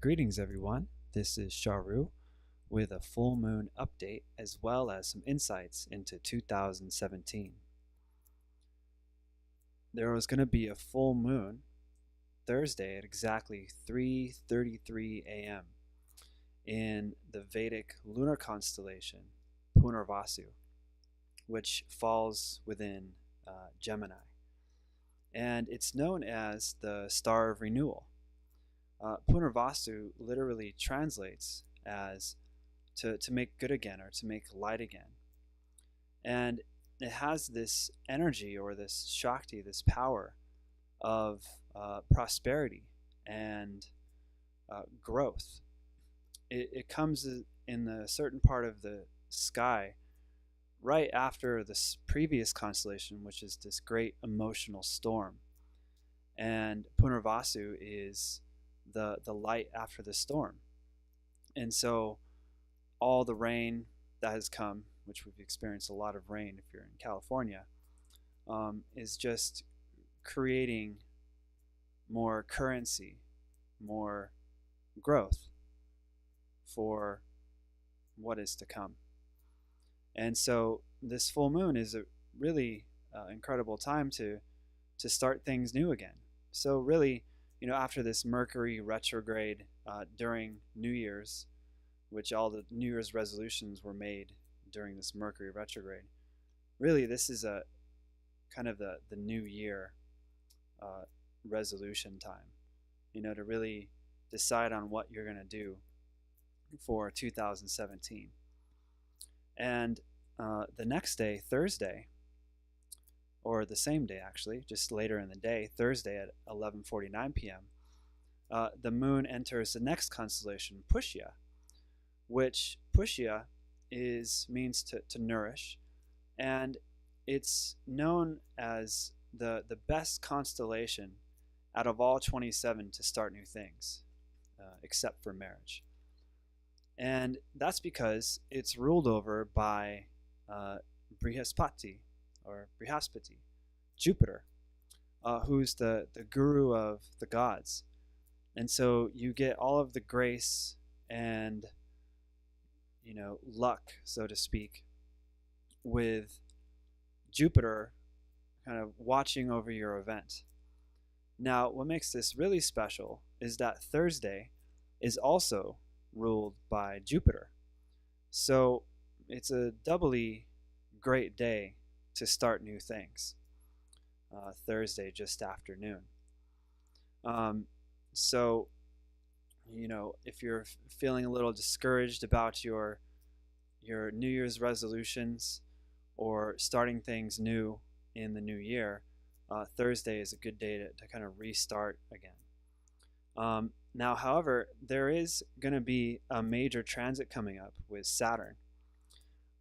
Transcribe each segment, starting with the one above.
Greetings, everyone. This is Sharu with a full moon update as well as some insights into 2017. There was going to be a full moon Thursday at exactly 3:33 a.m. in the Vedic lunar constellation Punarvasu, which falls within Gemini. And it's known as the Star of Renewal. Punarvasu literally translates as to make good again or to make light again. And it has this energy or this Shakti, this power of prosperity and growth. It comes in the certain part of the sky right after this previous constellation, which is this great emotional storm. And Punarvasu is the light after the storm. And so all the rain that has come, which we've experienced a lot of rain if you're in California, is just creating more currency, more growth for what is to come. And so this full moon is a really incredible time to start things new again. So really, after this Mercury retrograde during New Year's, which all the New Year's resolutions were made during this Mercury retrograde, really this is a kind of the new year resolution time, to really decide on what you're going to do for 2017. And the next day, Thursday, or the same day actually, just later in the day, Thursday at 11:49 p.m., the moon enters the next constellation, Pushya, which Pushya means to nourish, and it's known as the best constellation out of all 27 to start new things, except for marriage. And that's because it's ruled over by Brihaspati, or Brihaspati, Jupiter, who's the guru of the gods. And so you get all of the grace and, luck, so to speak, with Jupiter kind of watching over your event. Now, what makes this really special is that Thursday is also ruled by Jupiter. So it's a doubly great day to start new things. Thursday, just afternoon. So, if you're feeling a little discouraged about your New Year's resolutions or starting things new in the new year, Thursday is a good day to kind of restart again. Now, however, there is going to be a major transit coming up with Saturn.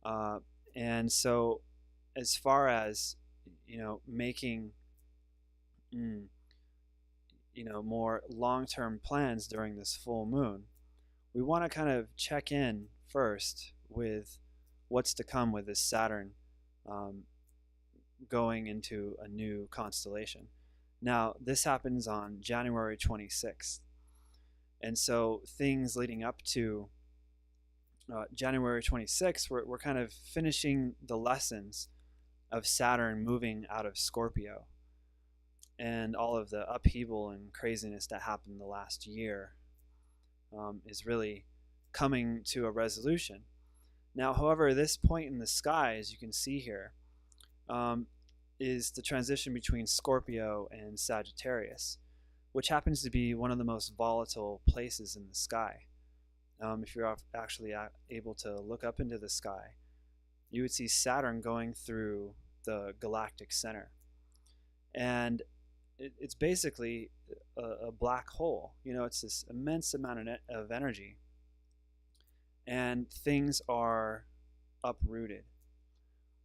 And so as far as, making, more long-term plans during this full moon, we want to kind of check in first with what's to come with this Saturn going into a new constellation. Now, this happens on January 26th. And so things leading up to January 26th, we're kind of finishing the lessons of Saturn moving out of Scorpio and all of the upheaval and craziness that happened the last year is really coming to a resolution. Now, however, this point in the sky, as you can see here, is the transition between Scorpio and Sagittarius, which happens to be one of the most volatile places in the sky. If you're actually able to look up into the sky, you would see Saturn going through the galactic center. And it's basically a black hole. It's this immense amount of energy. And things are uprooted.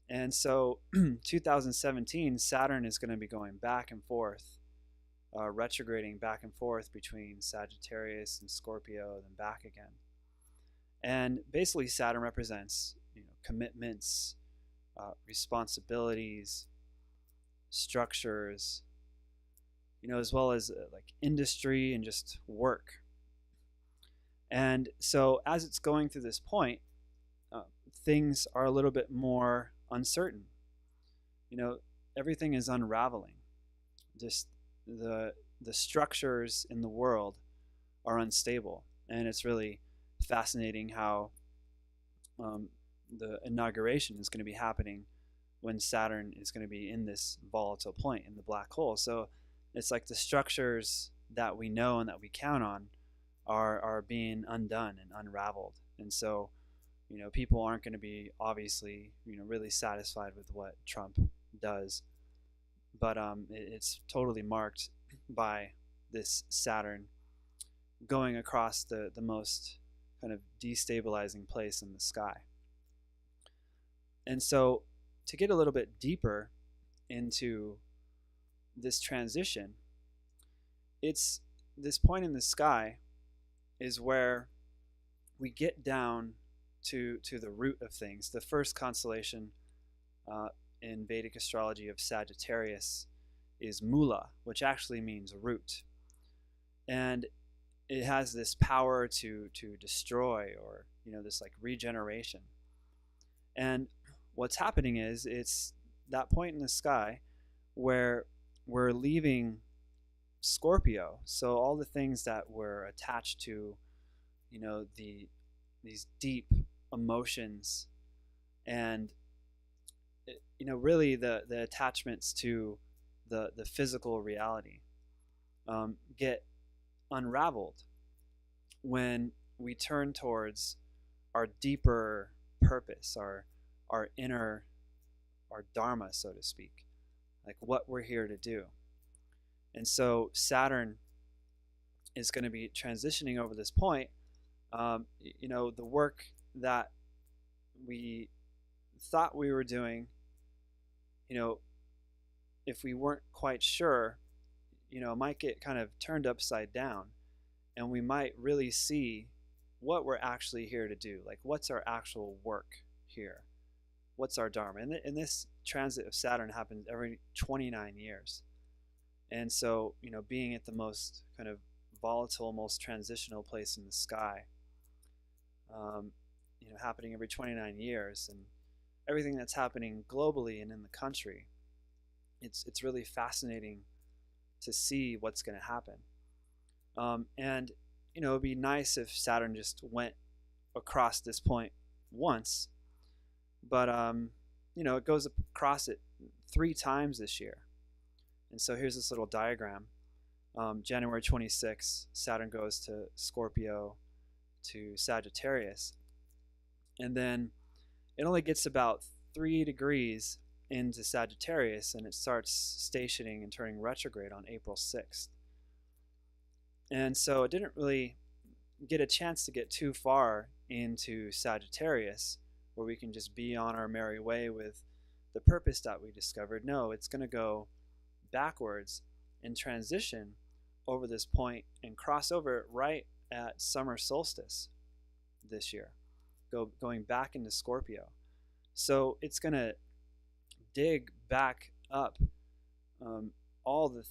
And so 2017, Saturn is going to be going back and forth, retrograding back and forth between Sagittarius and Scorpio, then back again. And basically Saturn represents commitments, responsibilities, structures, as well as like industry and just work. And so as it's going through this point, uh, things are a little bit more uncertain. You know, everything is unraveling. Just the structures in the world are unstable, and it's really fascinating how um, the inauguration is going to be happening when Saturn is going to be in this volatile point in the black hole. So it's like the structures that we know and that we count on are being undone and unraveled. And so, people aren't going to be obviously, really satisfied with what Trump does. But it's totally marked by this Saturn going across the most kind of destabilizing place in the sky. And so, to get a little bit deeper into this transition, it's this point in the sky is where we get down to the root of things. The first constellation in Vedic astrology of Sagittarius is Mula, which actually means root. And it has this power to destroy, or this like regeneration. And what's happening is it's that point in the sky where we're leaving Scorpio. So all the things that were attached to, these deep emotions, and really the attachments to the physical reality get unraveled when we turn towards our deeper purpose, our inner, our dharma, so to speak, like what we're here to do. And so Saturn is going to be transitioning over this point. The work that we thought we were doing, if we weren't quite sure, it might get kind of turned upside down, and we might really see what we're actually here to do. Like, what's our actual work here? What's our dharma? And this transit of Saturn happens every 29 years. And so, being at the most kind of volatile, most transitional place in the sky, happening every 29 years, and everything that's happening globally and in the country, it's really fascinating to see what's going to happen. And it'd be nice if Saturn just went across this point once, but it goes across it 3 times this year. And so here's this little diagram. January 26th, Saturn goes to Scorpio to Sagittarius. And then it only gets about 3 degrees into Sagittarius, and it starts stationing and turning retrograde on April 6th. And so it didn't really get a chance to get too far into Sagittarius, where we can just be on our merry way with the purpose that we discovered. No, it's going to go backwards and transition over this point and cross over right at summer solstice this year, going back into Scorpio. So it's going to dig back up all the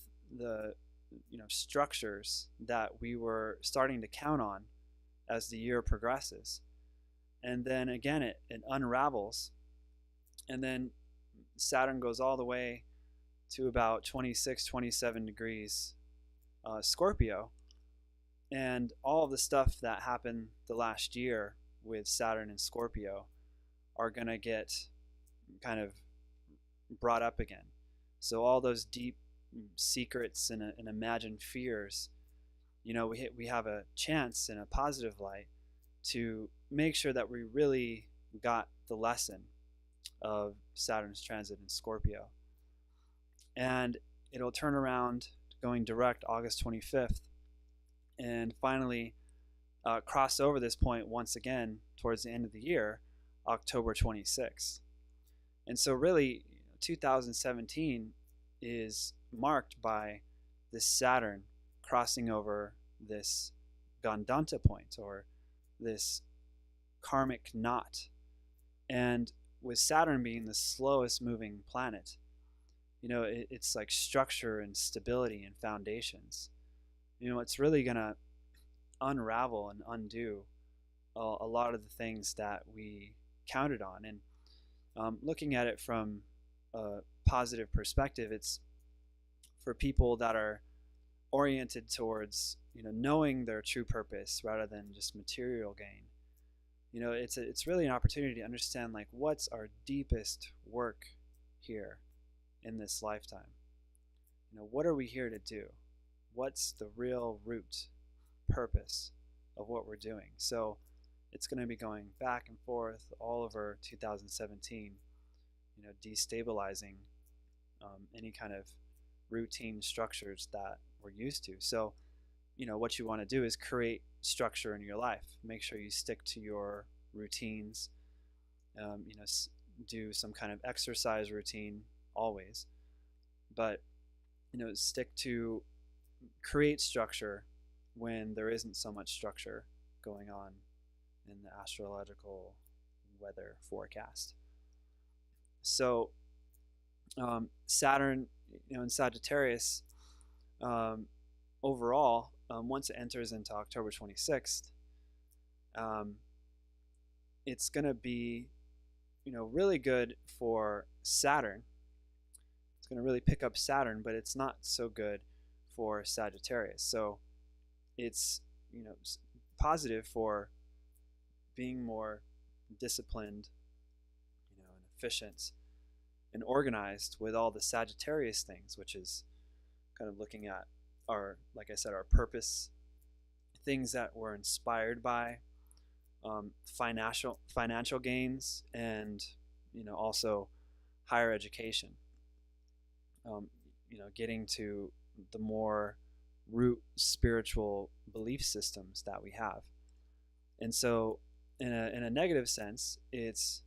structures that we were starting to count on as the year progresses. And then again, it unravels. And then Saturn goes all the way to about 26, 27 degrees Scorpio. And all of the stuff that happened the last year with Saturn and Scorpio are going to get kind of brought up again. So all those deep secrets and imagined fears, we have a chance in a positive light to make sure that we really got the lesson of Saturn's transit in Scorpio. And it'll turn around going direct August 25th and finally cross over this point once again towards the end of the year, October 26th. And so really 2017 is marked by this Saturn crossing over this Gandanta point, or this karmic knot. And with Saturn being the slowest moving planet, it's like structure and stability and foundations. It's really going to unravel and undo a lot of the things that we counted on. And looking at it from a positive perspective, it's for people that are oriented towards knowing their true purpose rather than just material gain. It's really an opportunity to understand, like, what's our deepest work here in this lifetime. What are we here to do? What's the real root purpose of what we're doing? So it's going to be going back and forth all over 2017, destabilizing any kind of routine structures that we're used to. So, what you want to do is create structure in your life. Make sure you stick to your routines. Do some kind of exercise routine always, but stick to create structure when there isn't so much structure going on in the astrological weather forecast. So Saturn, in Sagittarius, overall, once it enters into October 26th, it's going to be, really good for Saturn. It's going to really pick up Saturn, but it's not so good for Sagittarius. So it's, positive for being more disciplined, and efficient and organized with all the Sagittarius things, which is kind of looking at our, like I said, our purpose, things that we're inspired by, financial gains, and also higher education. Getting to the more root spiritual belief systems that we have. And so in a negative sense, it's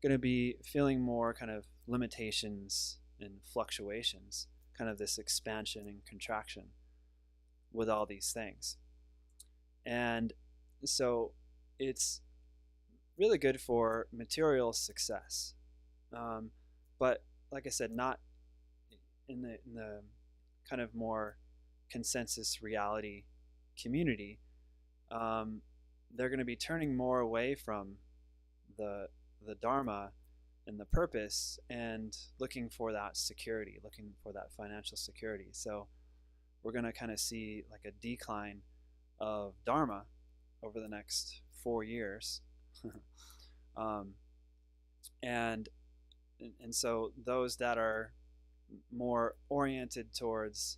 going to be feeling more kind of limitations and fluctuations, kind of this expansion and contraction with all these things. And so it's really good for material success. But like I said, not in the kind of more consensus reality community. They're going to be turning more away from the Dharma and the purpose, and looking for that security, looking for that financial security. So we're going to kind of see like a decline of Dharma over the next 4 years. and so those that are more oriented towards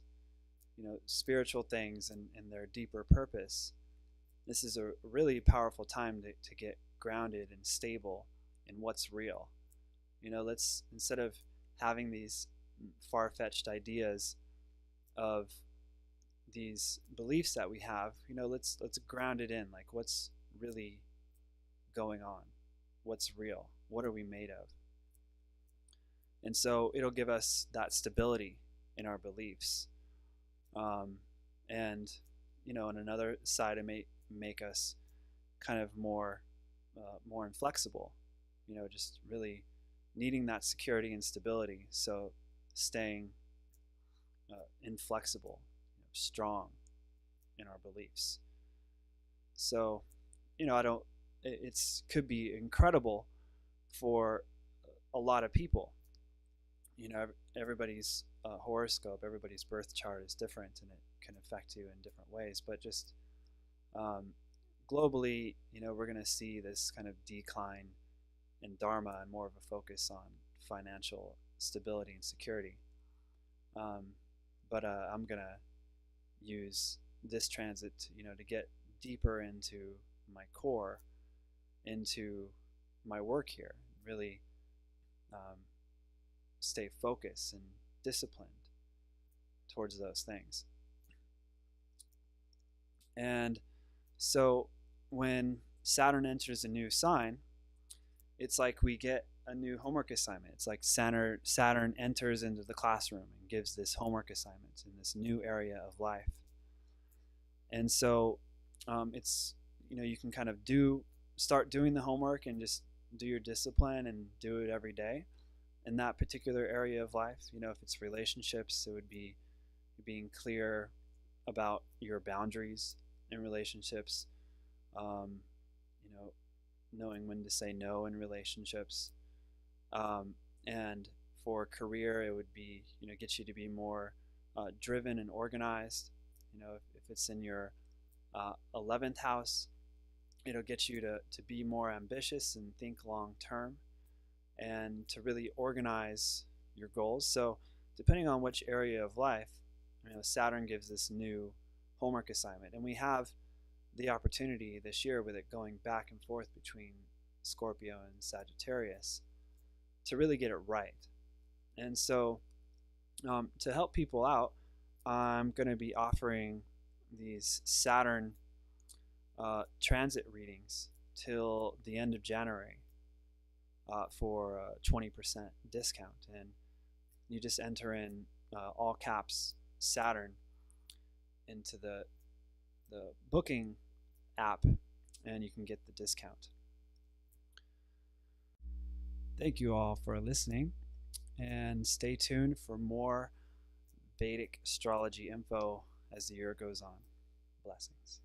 spiritual things and their deeper purpose, this is a really powerful time to get grounded and stable in what's real. Let's, instead of having these far-fetched ideas of these beliefs that we have, let's ground it in, like, what's really going on, what's real, what are we made of. And so it'll give us that stability in our beliefs. And on another side, it may make us kind of more inflexible, just really needing that security and stability. So staying inflexible, strong in our beliefs. So, it's could be incredible for a lot of people. Everybody's horoscope, everybody's birth chart is different, and it can affect you in different ways. But just globally, we're going to see this kind of decline in Dharma and more of a focus on financial stability and security. But I'm going to use this transit, to get deeper into my core, into my work here, really stay focused and disciplined towards those things. And so when Saturn enters a new sign, it's like we get a new homework assignment. It's like Saturn enters into the classroom and gives this homework assignment in this new area of life. And so it's, you can kind of start doing the homework and just do your discipline and do it every day in that particular area of life. If it's relationships, it would be being clear about your boundaries in relationships, knowing when to say no in relationships. And for career, it would be, get you to be more driven and organized. If it's in your 11th house, it'll get you to be more ambitious and think long term and to really organize your goals. So, depending on which area of life, Saturn gives this new homework assignment. And we have the opportunity this year with it going back and forth between Scorpio and Sagittarius to really get it right. And so, to help people out, I'm going to be offering these Saturn transit readings till the end of January for a 20% discount. And you just enter in all caps Saturn into the booking app and you can get the discount. Thank you all for listening, and stay tuned for more Vedic astrology info as the year goes on. Blessings.